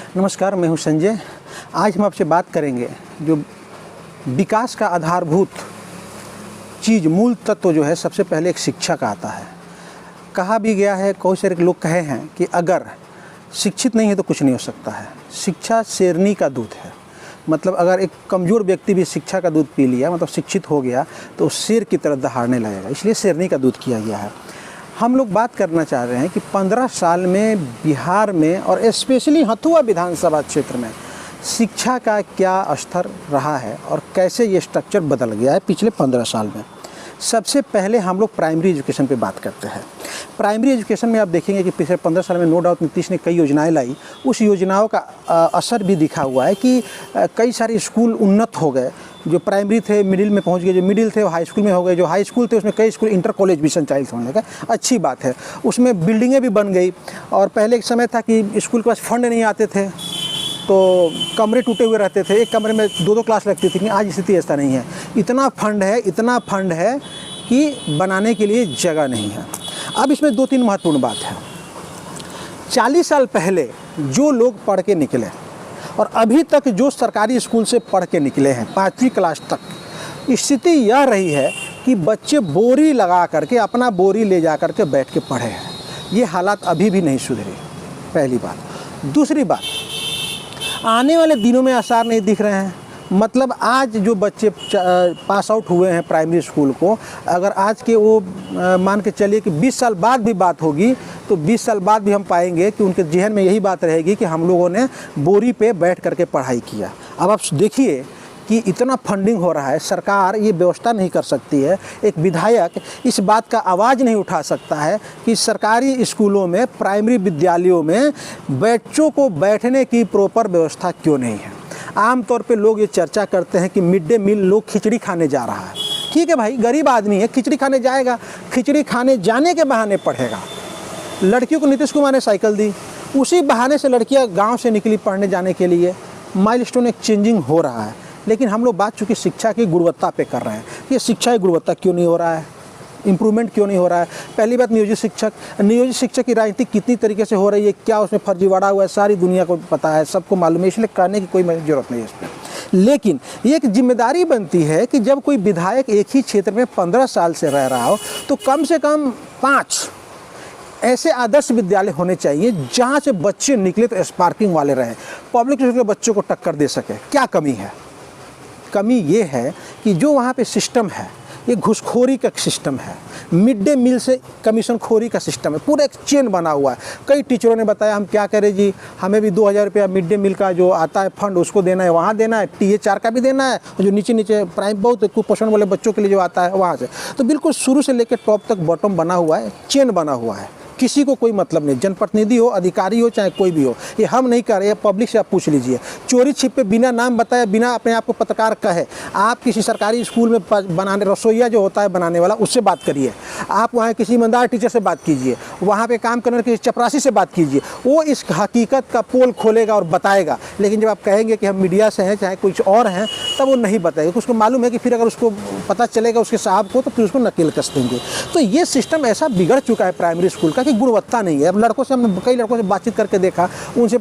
नमस्कार, मैं हूं संजय। आज हम आपसे बात करेंगे जो विकास का आधारभूत चीज़, मूल तत्व जो है, सबसे पहले एक शिक्षा का आता है। कहा भी गया है, बहुत सारे लोग कहे हैं कि अगर शिक्षित नहीं है तो कुछ नहीं हो सकता है। शिक्षा शेरनी का दूध है। मतलब अगर एक कमज़ोर व्यक्ति भी शिक्षा का दूध पी लिया, मतलब शिक्षित हो गया, तो शेर की तरह दहाड़ने लगेगा। इसलिए शेरनी का दूध किया गया है। हम लोग बात करना चाह रहे हैं कि 15 साल में बिहार में और स्पेशली हथुआ विधानसभा क्षेत्र में शिक्षा का क्या स्तर रहा है और कैसे ये स्ट्रक्चर बदल गया है पिछले 15 साल में। सबसे पहले हम लोग प्राइमरी एजुकेशन पे बात करते हैं। प्राइमरी एजुकेशन में आप देखेंगे कि पिछले 15 साल में नो डाउट नीतीश ने कई योजनाएं लाई। उस योजनाओं का असर भी दिखा हुआ है कि कई सारे स्कूल उन्नत हो गए। जो प्राइमरी थे मिडिल में पहुंच गए, जो मिडिल थे वो हाई स्कूल में हो गए, जो हाई स्कूल थे उसमें कई स्कूल इंटर कॉलेज भी संचालित होने लगा। अच्छी बात है। उसमें बिल्डिंगें भी बन गई। और पहले एक समय था कि स्कूल के पास फंड नहीं आते थे तो कमरे टूटे हुए रहते थे, एक कमरे में 2-2 क्लास लगती थी। आज स्थिति ऐसा नहीं है। इतना फंड है कि बनाने के लिए जगह नहीं है। अब इसमें 2-3 महत्वपूर्ण बात है। 40 साल पहले जो लोग पढ़ के निकले और अभी तक जो सरकारी स्कूल से पढ़ के निकले हैं 5वीं क्लास तक, स्थिति यह रही है कि बच्चे बोरी लगा करके, अपना बोरी ले जा करके बैठ के पढ़े हैं। ये हालात अभी भी नहीं सुधरे, पहली बात। दूसरी बात, आने वाले दिनों में आसार नहीं दिख रहे हैं। मतलब आज जो बच्चे पास आउट हुए हैं प्राइमरी स्कूल को, अगर आज के वो मान के चलिए कि 20 साल बाद भी बात होगी तो 20 साल बाद भी हम पाएंगे कि उनके जहन में यही बात रहेगी कि हम लोगों ने बोरी पे बैठ करके पढ़ाई किया। अब आप देखिए कि इतना फंडिंग हो रहा है, सरकार ये व्यवस्था नहीं कर सकती है। एक विधायक इस बात का आवाज़ नहीं उठा सकता है कि सरकारी स्कूलों में, प्राइमरी विद्यालयों में बच्चों को बैठने की प्रॉपर व्यवस्था क्यों नहीं है। आमतौर पे लोग ये चर्चा करते हैं कि मिड डे मील लोग खिचड़ी खाने जा रहा है। ठीक है भाई, गरीब आदमी है, खिचड़ी खाने जाएगा, खिचड़ी खाने जाने के बहाने पढ़ेगा। लड़कियों को नीतीश कुमार ने साइकिल दी, उसी बहाने से लड़कियां गांव से निकली पढ़ने जाने के लिए। माइलस्टोन एक चेंजिंग हो रहा है। लेकिन हम लोग बात चूँकि शिक्षा की गुणवत्ता पे कर रहे हैं, ये शिक्षा की गुणवत्ता क्यों नहीं हो रहा है, इम्प्रूवमेंट क्यों नहीं हो रहा है। पहली बात, नियोजित शिक्षक की राजनीति कितनी तरीके से हो रही है, क्या उसमें फर्जीवाड़ा हुआ है, सारी दुनिया को पता है, सबको मालूम है। इसलिए कहने की कोई ज़रूरत नहीं है इस पर। लेकिन ये एक जिम्मेदारी बनती है कि जब कोई विधायक एक ही क्षेत्र में 15 साल से रह रहा हो तो कम से कम 5 ऐसे आदर्श विद्यालय होने चाहिए जहाँ से बच्चे निकले तो स्पार्किंग वाले रहें, पब्लिक स्कूल के बच्चों को टक्कर दे सके। क्या कमी है? कमी ये है कि जो वहाँ पे सिस्टम है, ये घुसखोरी का सिस्टम है। मिड डे मील से कमीशन खोरी का सिस्टम है, पूरा एक चेन बना हुआ है। कई टीचरों ने बताया हम क्या करें जी, हमें भी 2000 रुपया मिड डे मील का जो आता है फंड उसको देना है, वहाँ देना है, TA4 का भी देना है, जो नीचे प्राइम बहुत कुपोषण वाले बच्चों के लिए जो आता है वहाँ से। तो बिल्कुल शुरू से लेकर टॉप तक बॉटम बना हुआ है, चेन बना हुआ है। किसी को कोई मतलब नहीं, जनप्रतिनिधि हो, अधिकारी हो, चाहे कोई भी हो। ये हम नहीं कर रहे हैं, पब्लिक से आप पूछ लीजिए। चोरी छिपे बिना नाम बताए, बिना अपने आप को पत्रकार कहे, आप किसी सरकारी स्कूल में बनाने, रसोईया जो होता है बनाने वाला, उससे बात करिए। आप वहाँ किसी ईमानदार टीचर से बात कीजिए, वहाँ पे काम करने किसी चपरासी से बात कीजिए, वो इस हकीकत का पोल खोलेगा और बताएगा। लेकिन जब आप कहेंगे कि हम मीडिया से हैं, चाहे कुछ और हैं, तब वो नहीं बताएगा। उसको मालूम है कि फिर अगर उसको पता चलेगा उसके साहब को तो फिर उसको नकेल कस देंगे। तो ये सिस्टम ऐसा बिगड़ चुका है प्राइमरी स्कूल का कि गुणवत्ता नहीं है। अब लड़कों से, हमने कई लड़कों से बातचीत करके देखा, उनसे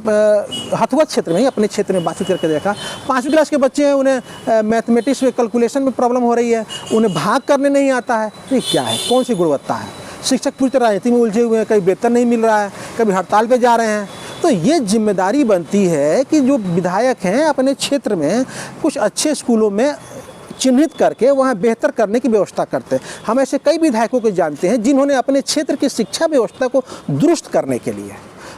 हथुआ क्षेत्र में ही, अपने क्षेत्र में बातचीत करके देखा, 5वीं क्लास के बच्चे हैं, उन्हें मैथमेटिक्स में कैलकुलेशन में प्रॉब्लम हो रही है, उन्हें भाग करने नहीं आता है। ये क्या है, कौन सी गुणवत्ता है? शिक्षक पूरी तरह राजनीति में उलझे हुए हैं, कभी वेतन नहीं मिल रहा है, कभी हड़ताल पे जा रहे हैं। तो ये जिम्मेदारी बनती है कि जो विधायक हैं अपने क्षेत्र में कुछ अच्छे स्कूलों में चिन्हित करके वहाँ बेहतर करने की व्यवस्था करते हैं। हम ऐसे कई विधायकों को जानते हैं जिन्होंने अपने क्षेत्र की शिक्षा व्यवस्था को दुरुस्त करने के लिए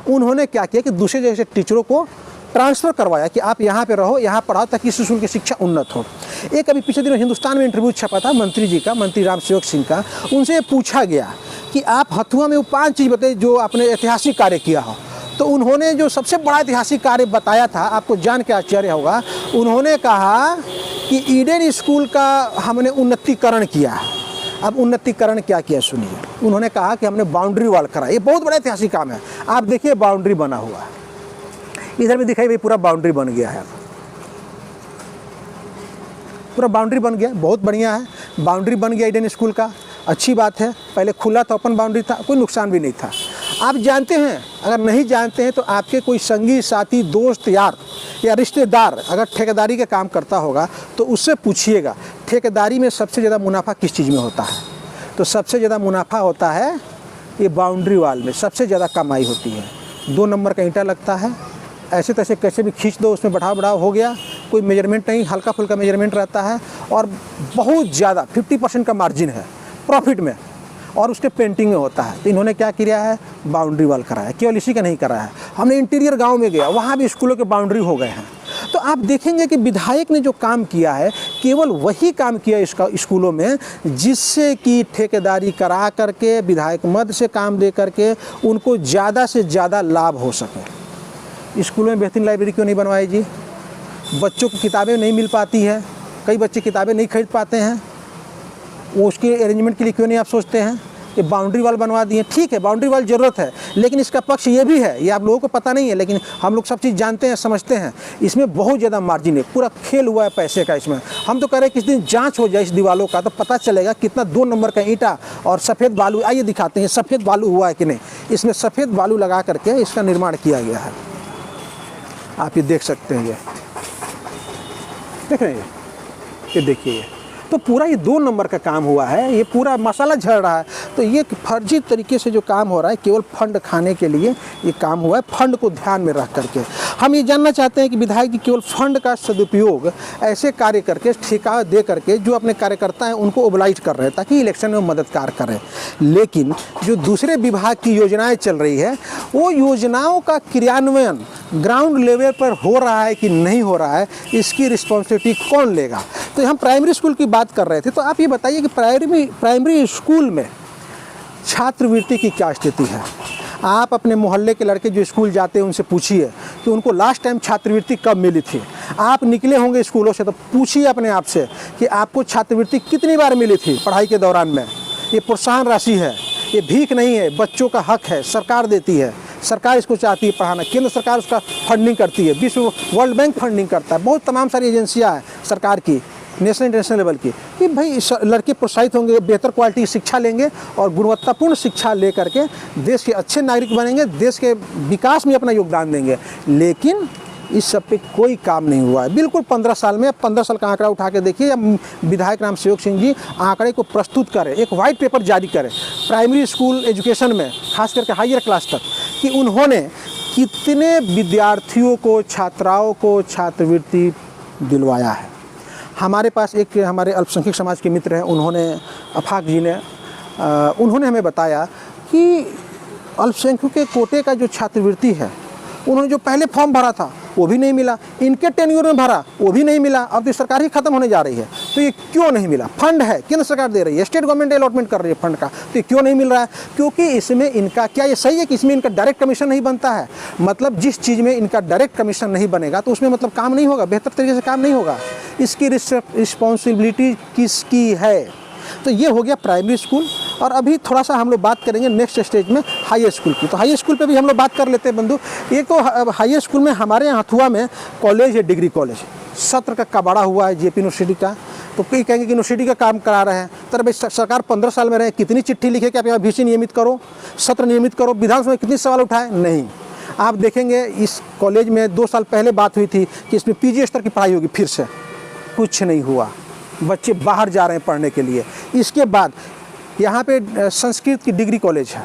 उन्होंने क्या किया कि दूसरे जैसे टीचरों को ट्रांसफ़र करवाया कि आप यहाँ पे रहो, यहाँ पढ़ाओ, ताकि इस स्कूल की शिक्षा उन्नत हो। एक अभी पिछले दिनों हिंदुस्तान में इंटरव्यू छपा था मंत्री जी का, मंत्री राम सेवक सिंह का। उनसे पूछा गया कि आप हथुआ में वो 5 चीज़ बताइए जो आपने ऐतिहासिक कार्य किया हो। तो उन्होंने जो सबसे बड़ा ऐतिहासिक कार्य बताया था, आपको जान के आश्चर्य होगा, उन्होंने कहा कि ईडन स्कूल का हमने उन्नतीकरण किया है। अब उन्नतीकरण क्या किया सुनिए। उन्होंने कहा कि हमने बाउंड्री वॉल कराया। ये बहुत बड़ा ऐतिहासिक काम है। आप देखिए बाउंड्री बना हुआ है, इधर भी दिखाई भाई पूरा बाउंड्री बन गया है, पूरा बाउंड्री बन गया, बहुत बढ़िया है। बाउंड्री बन गया ईडन स्कूल का, अच्छी बात है। पहले खुला था, ओपन बाउंड्री था, कोई नुकसान भी नहीं था। आप जानते हैं, अगर नहीं जानते हैं तो आपके कोई संगी साथी दोस्त यार या रिश्तेदार अगर ठेकेदारी का काम करता होगा तो उससे पूछिएगा ठेकेदारी में सबसे ज़्यादा मुनाफा किस चीज़ में होता है। तो सबसे ज़्यादा मुनाफा होता है ये बाउंड्री वाल में, सबसे ज़्यादा कमाई होती है। 2 नंबर का ईंटा लगता है, ऐसे तैसे कैसे भी खींच दो, उसमें बढ़ाव बढ़ाव हो गया, कोई मेजरमेंट नहीं, हल्का फुल्का मेजरमेंट रहता है और बहुत ज़्यादा 50% का मार्जिन है प्रॉफिट में, और उसके पेंटिंग में होता है। तो इन्होंने क्या किया है, बाउंड्री वाल कराया है। केवल इसी का नहीं कराया है, हमने इंटीरियर गांव में गया, वहाँ भी स्कूलों के बाउंड्री हो गए हैं। तो आप देखेंगे कि विधायक ने जो काम किया है केवल वही काम किया इसका स्कूलों में जिससे कि ठेकेदारी करा करके विधायक मद से काम दे करके उनको ज़्यादा से ज़्यादा लाभ हो सके। स्कूलों में बेहतरीन लाइब्रेरी क्यों नहीं बनवाई जी? बच्चों को किताबें नहीं मिल पाती है, कई बच्चे किताबें नहीं खरीद पाते हैं, वो उसके अरेंजमेंट के लिए क्यों नहीं आप सोचते हैं कि बाउंड्री वाल बनवा दिए? ठीक है, बाउंड्री वाल ज़रूरत है, लेकिन इसका पक्ष ये भी है, ये आप लोगों को पता नहीं है, लेकिन हम लोग सब चीज़ जानते हैं, समझते हैं। इसमें बहुत ज़्यादा मार्जिन है, पूरा खेल हुआ है पैसे का इसमें। हम तो कह रहे हैं किस दिन जांच हो जाए इस दीवालों का तो पता चलेगा कितना 2 नंबर का ईंटा और सफ़ेद बालू, आइए दिखाते हैं सफ़ेद बालू हुआ है कि नहीं। इसमें सफ़ेद बालू लगा करके इसका निर्माण किया गया है, आप ये देख सकते हैं। ये देख रहे हैं, ये देखिए, तो पूरा ये 2 नंबर का काम हुआ है, ये पूरा मसाला झड़ रहा है। तो ये फर्जी तरीके से जो काम हो रहा है केवल फंड खाने के लिए ये काम हुआ है, फंड को ध्यान में रख करके। हम ये जानना चाहते हैं कि विधायक जी केवल फंड का सदुपयोग ऐसे कार्य करके ठेका दे करके जो अपने कार्यकर्ता हैं उनको ओबलाइज कर रहे हैं ताकि इलेक्शन में मददगार करें, लेकिन जो दूसरे विभाग की योजनाएँ चल रही है वो योजनाओं का क्रियान्वयन ग्राउंड लेवल पर हो रहा है कि नहीं हो रहा है, इसकी रिस्पॉन्सिबिलिटी कौन लेगा। तो हम प्राइमरी स्कूल की बात कर रहे थे, तो आप ये बताइए कि प्राइमरी स्कूल में छात्रवृत्ति की क्या स्थिति है। आप अपने मोहल्ले के लड़के जो स्कूल जाते हैं उनसे पूछिए कि उनको लास्ट टाइम छात्रवृत्ति कब मिली थी। आप निकले होंगे स्कूलों से तो पूछिए अपने आप से कि आपको छात्रवृत्ति कितनी बार मिली थी पढ़ाई के दौरान में। ये प्रोत्साहन राशि है, ये भीख नहीं है, बच्चों का हक है, सरकार देती है, सरकार इसको चाहती है पढ़ाना, केंद्र सरकार उसका फंडिंग करती है, विश्व वर्ल्ड बैंक फंडिंग करता है, बहुत तमाम सारी एजेंसियां हैं सरकार की नेशनल इंटरनेशनल लेवल की कि भाई लड़के प्रोत्साहित होंगे, बेहतर क्वालिटी की शिक्षा लेंगे और गुणवत्तापूर्ण शिक्षा ले करके देश के अच्छे नागरिक बनेंगे, देश के विकास में अपना योगदान देंगे। लेकिन इस सब पे कोई काम नहीं हुआ है बिल्कुल 15 साल में। 15 साल का आंकड़ा उठा के देखिए, या विधायक राम सेवक सिंह जी आंकड़े को प्रस्तुत करें, एक वाइट पेपर जारी करें प्राइमरी स्कूल एजुकेशन में खास करके हायर क्लास तक कि उन्होंने कितने विद्यार्थियों को, छात्राओं को छात्रवृत्ति दिलवाया है। हमारे पास एक हमारे अल्पसंख्यक समाज के मित्र हैं, उन्होंने अफाक जी ने उन्होंने हमें बताया कि अल्पसंख्यक के कोटे का जो छात्रवृत्ति है उन्होंने जो पहले फॉर्म भरा था वो भी नहीं मिला, इनके टेन्योर में भरा वो भी नहीं मिला, अब तो सरकार ही खत्म होने जा रही है। तो ये क्यों नहीं मिला? फंड है, केंद्र सरकार दे रही है, स्टेट गवर्नमेंट अलॉटमेंट कर रही है फंड का, तो ये क्यों नहीं मिल रहा है? क्योंकि इसमें इनका क्या ये सही है कि इसमें इनका डायरेक्ट कमीशन नहीं बनता है? मतलब जिस चीज़ में इनका डायरेक्ट कमीशन नहीं बनेगा तो उसमें मतलब काम नहीं होगा, बेहतर तरीके से काम नहीं होगा। इसकी रिस्पॉन्सिबिलिटी किसकी है? तो ये हो गया प्राइमरी स्कूल। और अभी थोड़ा सा हम लोग बात करेंगे नेक्स्ट स्टेज में हाई स्कूल की। तो हाई स्कूल पे भी हम लोग बात कर लेते हैं बंधु। एक तो हाई स्कूल में हमारे यहाँ हथुआ में कॉलेज है, डिग्री कॉलेज, सत्र का कबाड़ा हुआ है जेपी यूनिवर्सिटी का। तो कई कहेंगे कि यूनिवर्सिटी का काम करा रहे हैं, तो भाई सरकार 15 साल में रहे, कितनी चिट्ठी लिखे कि आप यहाँ VC नियमित करो, सत्र नियमित करो, विधानसभा में कितने सवाल उठाए? नहीं। आप देखेंगे इस कॉलेज में 2 साल पहले बात हुई थी कि इसमें PG स्तर की पढ़ाई होगी, फिर से कुछ नहीं हुआ, बच्चे बाहर जा रहे हैं पढ़ने के लिए। इसके बाद यहाँ पे संस्कृत की डिग्री कॉलेज है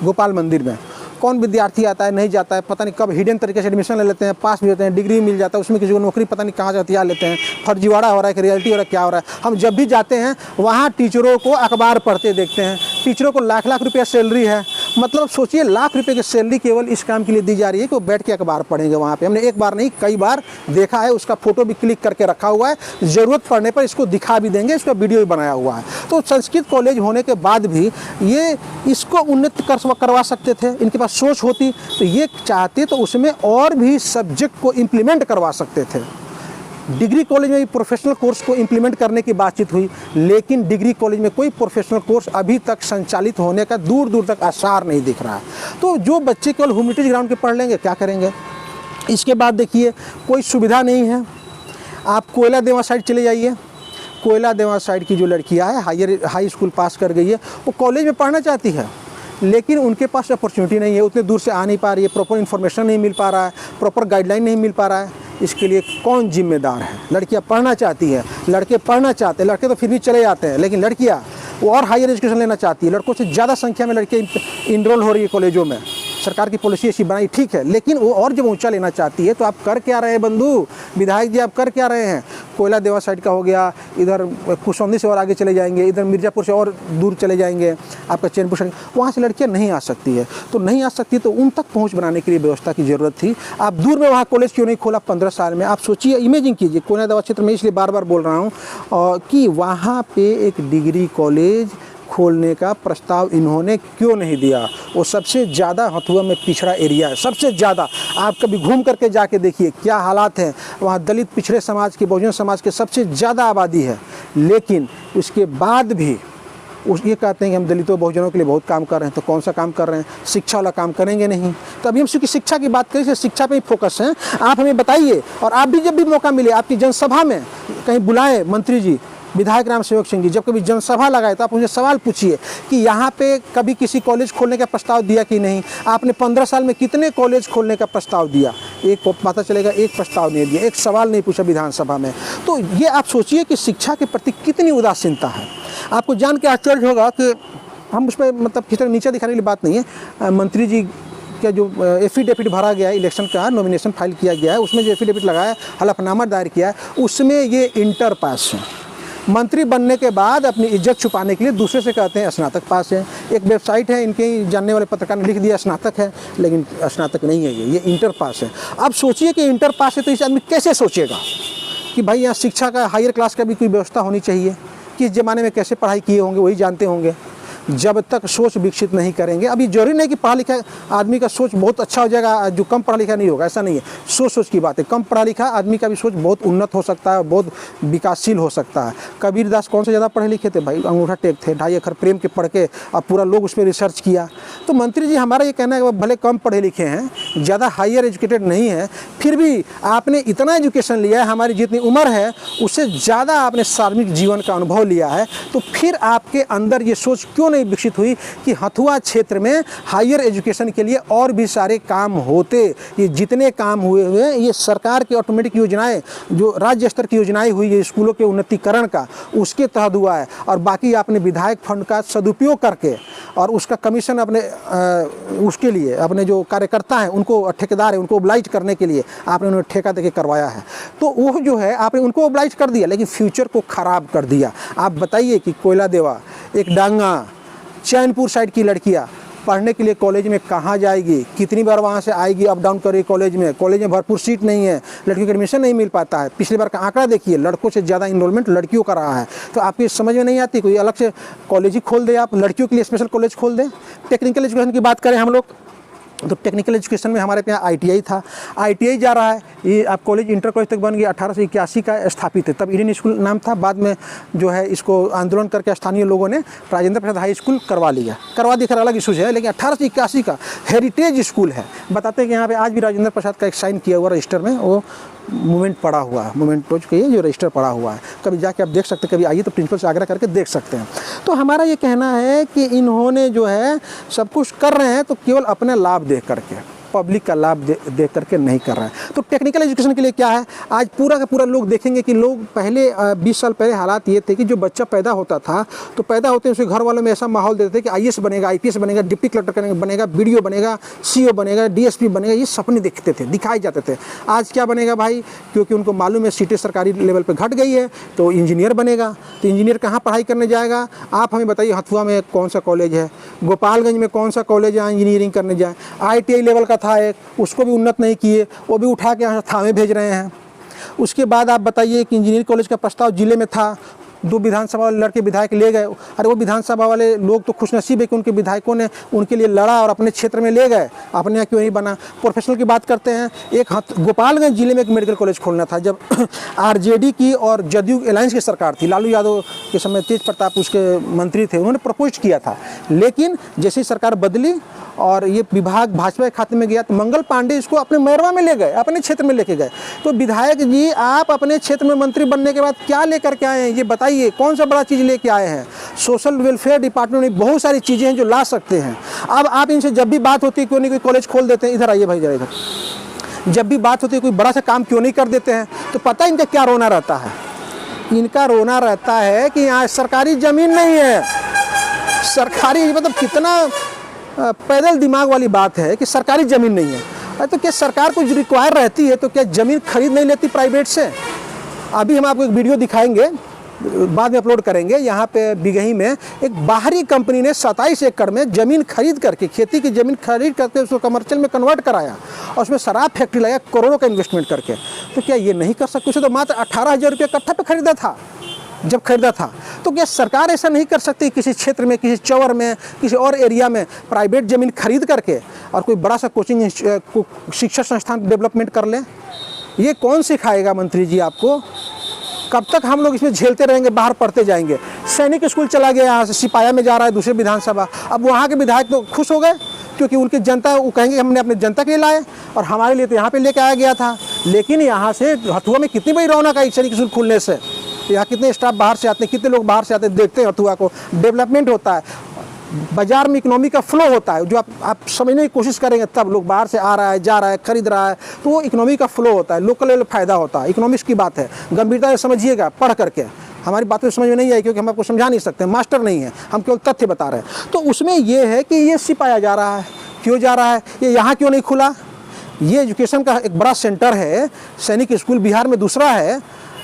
गोपाल मंदिर में, कौन विद्यार्थी आता है नहीं जाता है, पता नहीं कब हिडन तरीके से एडमिशन ले लेते हैं, पास भी होते हैं, डिग्री मिल जाता है, उसमें किसी को नौकरी पता नहीं कहाँ से हथियार लेते हैं, फर्जीवाड़ा हो रहा है कि रियलिटी हो रहा है, क्या हो रहा है। हम जब भी जाते हैं वहाँ टीचरों को अखबार पढ़ते देखते हैं, टीचरों को लाख लाख रुपया सैलरी है। मतलब सोचिए लाख रुपए की सैलरी केवल इस काम के लिए दी जा रही है कि वो बैठ के अखबार पढ़ेंगे वहाँ पे। हमने एक बार नहीं कई बार देखा है, उसका फोटो भी क्लिक करके रखा हुआ है, ज़रूरत पड़ने पर इसको दिखा भी देंगे, इसका वीडियो भी बनाया हुआ है। तो संस्कृत कॉलेज होने के बाद भी ये इसको उन्नत करवा सकते थे, इनके पास सोच होती तो ये चाहते तो उसमें और भी सब्जेक्ट को इम्प्लीमेंट करवा सकते थे। डिग्री कॉलेज में भी प्रोफेशनल कोर्स को इम्प्लीमेंट करने की बातचीत हुई, लेकिन डिग्री कॉलेज में कोई प्रोफेशनल कोर्स अभी तक संचालित होने का दूर दूर तक आसार नहीं दिख रहा है। तो जो बच्चे केवल ह्यूमैनिटीज ग्राउंड के पढ़ लेंगे क्या करेंगे? इसके बाद देखिए कोई सुविधा नहीं है। आप कोयला देवा साइड चले जाइए, कोयला देवा साइड की जो लड़कियाँ है हाई स्कूल पास कर गई है, वो कॉलेज में पढ़ना चाहती है, लेकिन उनके पास अपॉर्चुनिटी नहीं है, उतने दूर से आ नहीं पा रही है, प्रॉपर इन्फॉर्मेशन नहीं मिल पा रहा है, प्रॉपर गाइडलाइन नहीं मिल पा रहा है। इसके लिए कौन जिम्मेदार है? लड़कियां पढ़ना चाहती है, लड़के पढ़ना चाहते हैं, लड़के तो फिर भी चले जाते हैं, लेकिन लड़कियां वो और हायर एजुकेशन लेना चाहती है। लड़कों से ज़्यादा संख्या में लड़के इनरोल हो रही है कॉलेजों में। सरकार की पॉलिसी ऐसी बनाई, ठीक है, लेकिन वो और जब ऊंचा लेना चाहती है तो आप कर क्या रहे हैं बंधु विधायक जी? आप कर क्या रहे हैं? कोयला देवा साइड का हो गया, इधर कुसौंदी से और आगे चले जाएंगे, इधर मिर्ज़ापुर से और दूर चले जाएंगे, आपका चैनपुर साइड, वहाँ से लड़कियाँ नहीं आ सकती है। तो नहीं आ सकती तो उन तक पहुँच बनाने के लिए व्यवस्था की ज़रूरत थी। आप दूर में वहाँ कॉलेज क्यों नहीं खोला 15 साल में? आप सोचिए, इमेजिन कीजिए, कोयला देवा क्षेत्र में, इसलिए बार बार बोल रहा हूँ कि वहाँ पर एक डिग्री कॉलेज खोलने का प्रस्ताव इन्होंने क्यों नहीं दिया? वो सबसे ज़्यादा हथुआ में पिछड़ा एरिया है, सबसे ज़्यादा। आप कभी घूम करके जाके देखिए क्या हालात हैं वहाँ। दलित पिछड़े समाज के, बहुजन समाज के सबसे ज़्यादा आबादी है, लेकिन उसके बाद भी ये कहते हैं कि हम दलितों बहुजनों के लिए बहुत काम कर रहे हैं। तो कौन सा काम कर रहे हैं? शिक्षा वाला काम करेंगे नहीं। तो अभी हम शिक्षा की बात करें, शिक्षा पे ही फोकस है। आप हमें बताइए, और आप भी जब भी मौका मिले आपकी जनसभा में कहीं बुलाएं मंत्री जी, विधायक राम सेवक सिंह जी, जब कभी जनसभा लगाए तो आप मुझे सवाल पूछिए कि यहाँ पे कभी किसी कॉलेज खोलने का प्रस्ताव दिया कि नहीं? आपने 15 साल में कितने कॉलेज खोलने का प्रस्ताव दिया? एक पता चलेगा, एक प्रस्ताव नहीं दिया, एक सवाल नहीं पूछा विधानसभा में। तो ये आप सोचिए कि शिक्षा के प्रति कितनी उदासीनता है। आपको जान के आश्चर्य होगा कि हम उस पर मतलब किसी तरह नीचे दिखाने की बात नहीं है। मंत्री जी का जो एफिडेविट भरा गया है, इलेक्शन का नॉमिनेशन फाइल किया गया है, उसमें जो एफिडेविट लगाया, हलफनामा दायर किया है, उसमें ये इंटर पास है। मंत्री बनने के बाद अपनी इज्जत छुपाने के लिए दूसरे से कहते हैं स्नातक पास है। एक वेबसाइट है इनके जानने वाले पत्रकार ने लिख दिया स्नातक है, लेकिन स्नातक नहीं है, ये इंटर पास है। अब सोचिए कि इंटर पास है तो इस आदमी कैसे सोचेगा कि भाई यहाँ शिक्षा का हायर क्लास का भी कोई व्यवस्था होनी चाहिए। किस ज़माने में कैसे पढ़ाई किए होंगे वही जानते होंगे। जब तक सोच विकसित नहीं करेंगे, अभी जरूरी नहीं कि पढ़ा लिखा आदमी का सोच बहुत अच्छा हो जाएगा, जो कम पढ़ा लिखा नहीं होगा, ऐसा नहीं है। सोच की बात है। कम पढ़ा लिखा आदमी का भी सोच बहुत उन्नत हो सकता है, बहुत विकासशील हो सकता है। कबीरदास कौन से ज़्यादा पढ़े लिखे थे भाई? अंगूठा टेक थे, 2.5 अक्षर प्रेम के पढ़ के अब पूरा लोग उस पर रिसर्च किया। तो मंत्री जी हमारा ये कहना है कि भले कम पढ़े लिखे हैं, ज़्यादा हायर एजुकेटेड नहीं है, फिर भी आपने इतना एजुकेशन लिया है, हमारी जितनी उम्र है उससे ज़्यादा आपने सार्वजनिक जीवन का अनुभव लिया है, तो फिर आपके अंदर ये सोच क्यों नहीं विकसित हुई कि हथुआ क्षेत्र में हायर एजुकेशन के लिए और भी सारे काम होते? ये जितने काम हुए हैं ये सरकार की ऑटोमेटिक योजनाएं, जो राज्य स्तर की योजनाएं हुई है स्कूलों के उन्नतीकरण का, उसके तहत हुआ है। और बाकी आपने विधायक फंड का सदुपयोग करके और उसका कमीशन अपने उसके लिए अपने जो कार्यकर्ता हैं उनको, ठेकेदार हैं, उनको ओब्लाइज करने के लिए आपने उन्हें ठेका देके करवाया है। तो वो जो है आपने उनको ओब्लाइज कर दिया, लेकिन फ्यूचर को ख़राब कर दिया। आप बताइए कि कोयला देवा, एक डांगा, चैनपुर साइड की लड़कियां पढ़ने के लिए कॉलेज में कहाँ जाएगी? कितनी बार वहाँ से आएगी, अप डाउन करेगी कॉलेज में भरपूर सीट नहीं है, लड़कियों को एडमिशन नहीं मिल पाता है। पिछली बार का आंकड़ा देखिए, लड़कों से ज़्यादा इनरोलमेंट लड़कियों का रहा है। तो आपकी समझ में नहीं आती, कोई अलग से कॉलेज ही खोल दे, आप लड़कियों के लिए स्पेशल कॉलेज खोल दें। टेक्निकल एजुकेशन की बात करें हम लोग, तो टेक्निकल एजुकेशन में हमारे यहाँ ITI था, ITI जा रहा है, ये आप कॉलेज इंटर कॉलेज तक बन गया, 1881 का स्थापित है। तब इंडियन स्कूल नाम था, बाद में जो है इसको आंदोलन करके स्थानीय लोगों ने राजेंद्र प्रसाद हाई स्कूल करवा दिया, खैर अलग इशूज है, लेकिन 1881 का हेरिटेज स्कूल है। बताते हैं कि यहाँ पे आज भी राजेंद्र प्रसाद का एक साइन किया हुआ रजिस्टर में, वो मूवमेंट पड़ा हुआ है, मूवमेंट टोच के जो रजिस्टर पड़ा हुआ है, कभी जाके आप देख सकते हैं, कभी आइए तो प्रिंसिपल से आग्रह करके देख सकते हैं। तो हमारा ये कहना है कि इन्होंने जो है सब कुछ कर रहे हैं तो केवल अपने लाभ देख करके, पब्लिक का लाभ देख करके नहीं कर रहा है। तो टेक्निकल एजुकेशन के लिए क्या है, आज पूरा का पूरा लोग देखेंगे कि लोग पहले 20 साल पहले हालात ये थे कि जो बच्चा पैदा होता था तो पैदा होते उसके घर वालों में ऐसा माहौल देते थे कि IAS बनेगा, IPS बनेगा, डिप्टी कलेक्टर बनेगा, BDO बनेगा, CO बनेगा, DSP बनेगा, ये सपने दिखते थे, दिखाए जाते थे। आज क्या बनेगा भाई? क्योंकि उनको मालूम है सीटें सरकारी लेवल पर घट गई है, तो इंजीनियर बनेगा। तो इंजीनियर कहाँ पढ़ाई करने जाएगा? आप हमें बताइए, हथुआ में कौन सा कॉलेज है, गोपालगंज में कौन सा कॉलेज है इंजीनियरिंग करने जाए? ITI लेवल का था एक, उसको भी उन्नत नहीं किए, वो भी उठा के यहाँ थामे भेज रहे हैं। उसके बाद आप बताइए कि इंजीनियरिंग कॉलेज का प्रस्ताव जिले में था, 2 विधानसभा वाले लड़के विधायक ले गए। अरे वो विधानसभा वाले लोग तो खुशनसीब है कि उनके विधायकों ने उनके लिए लड़ा और अपने क्षेत्र में ले गए, अपने यहाँ क्यों नहीं बना? प्रोफेशनल की बात करते हैं, एक गोपालगंज जिले में एक मेडिकल कॉलेज खोलना था, जब RJD की और जदयू अलायंस की सरकार थी, लालू यादव के समय तेज प्रताप उसके मंत्री थे, उन्होंने प्रपोज किया था। लेकिन जैसे सरकार बदली और ये विभाग भाजपा के खाते में गया तो मंगल पांडे इसको अपने मैरवा में ले गए, अपने क्षेत्र में लेके गए। तो विधायक जी आप अपने क्षेत्र में मंत्री बनने के बाद क्या लेकर के आए हैं ये बताइए। बताइए कौन सा बड़ा चीज़ लेके आए हैं। सोशल वेलफेयर डिपार्टमेंट में बहुत सारी चीज़ें हैं जो ला सकते हैं। अब आप इनसे जब भी बात होती है क्यों नहीं कोई कॉलेज खोल देते हैं, इधर आइए भाई जरा इधर, जब भी बात होती है कोई बड़ा सा काम क्यों नहीं कर देते हैं, तो पता है इनका क्या रोना रहता है। इनका रोना रहता है कि यहाँ सरकारी ज़मीन नहीं है। सरकारी मतलब कितना पैदल दिमाग वाली बात है कि सरकारी ज़मीन नहीं है। तो क्या सरकार कुछ रिक्वायर रहती है तो क्या ज़मीन खरीद नहीं लेती प्राइवेट से। अभी हम आपको एक वीडियो दिखाएंगे, बाद में अपलोड करेंगे। यहाँ पे बिगही में एक बाहरी कंपनी ने 27 एकड़ में ज़मीन खरीद करके, खेती की ज़मीन खरीद करके उसको कमर्शियल में कन्वर्ट कराया और उसमें शराब फैक्ट्री लगाया करोड़ों का इन्वेस्टमेंट करके। तो क्या ये नहीं कर सकते? उसे तो मात्र 18,000 रुपये कट्ठा पे खरीदा था जब खरीदा था। तो क्या सरकार ऐसा नहीं कर सकती किसी क्षेत्र में, किसी चौर में, किसी और एरिया में प्राइवेट ज़मीन खरीद करके और कोई बड़ा सा कोचिंग शिक्षा संस्थान डेवलपमेंट कर लें? ये कौन सिखाएगा मंत्री जी आपको? कब तक हम लोग इसमें झेलते रहेंगे, बाहर पढ़ते जाएंगे। सैनिक स्कूल चला गया, यहाँ से सिपाया में जा रहा है दूसरे विधानसभा। अब वहाँ के विधायक तो खुश हो गए क्योंकि उनकी जनता, वो कहेंगे हमने अपने जनता के लिए लाए और हमारे लिए तो यहाँ पे लेके आया गया था। लेकिन यहाँ से हथुआ में कितनी बड़ी रौनक आई सैनिक स्कूल खुलने से। यहाँ कितने स्टाफ बाहर से आते हैं, कितने लोग बाहर से आते हैं, देखते हैं हथुआ को। डेवलपमेंट होता है, बाजार में इकोनॉमी का फ्लो होता है। जो आप समझने की कोशिश करेंगे तब लोग बाहर से आ रहा है, जा रहा है, खरीद रहा है, तो वो इकोनॉमी का फ्लो होता है, लोकल लेवल फ़ायदा होता है। इकोनॉमिक्स की बात है, गंभीरता से समझिएगा पढ़ करके। हमारी बातें समझ में नहीं आई क्योंकि हम आपको समझा नहीं सकते, मास्टर नहीं है, हम केवल तथ्य बता रहे हैं। तो उसमें ये है कि ये सिपाया जा रहा है, क्यों जा रहा है, ये यहाँ क्यों नहीं खुला? ये एजुकेशन का एक बड़ा सेंटर है, सैनिक स्कूल बिहार में दूसरा है,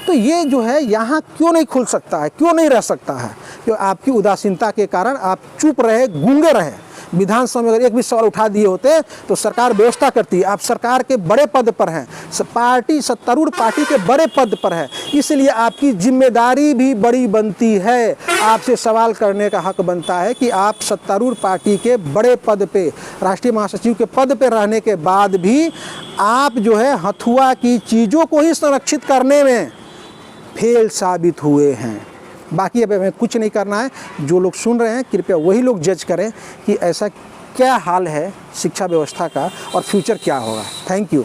तो ये जो है यहाँ क्यों नहीं खुल सकता है, क्यों नहीं रह सकता है? क्यों आपकी उदासीनता के कारण आप चुप रहे, गूंगे रहे। विधानसभा में अगर एक भी सवाल उठा दिए होते तो सरकार व्यवस्था करती है। आप सरकार के बड़े पद पर हैं, पार्टी सत्तारूढ़ पार्टी के बड़े पद पर है, इसलिए आपकी जिम्मेदारी भी बड़ी बनती है। आपसे सवाल करने का हक बनता है कि आप सत्तारूढ़ पार्टी के बड़े पद पे, राष्ट्रीय महासचिव के पद पे रहने के बाद भी आप जो है हथुआ की चीज़ों को ही संरक्षित करने में फेल साबित हुए हैं। बाकी अब हमें कुछ नहीं करना है। जो लोग सुन रहे हैं कृपया वही लोग जज करें कि ऐसा क्या हाल है शिक्षा व्यवस्था का और फ्यूचर क्या होगा। Thank you.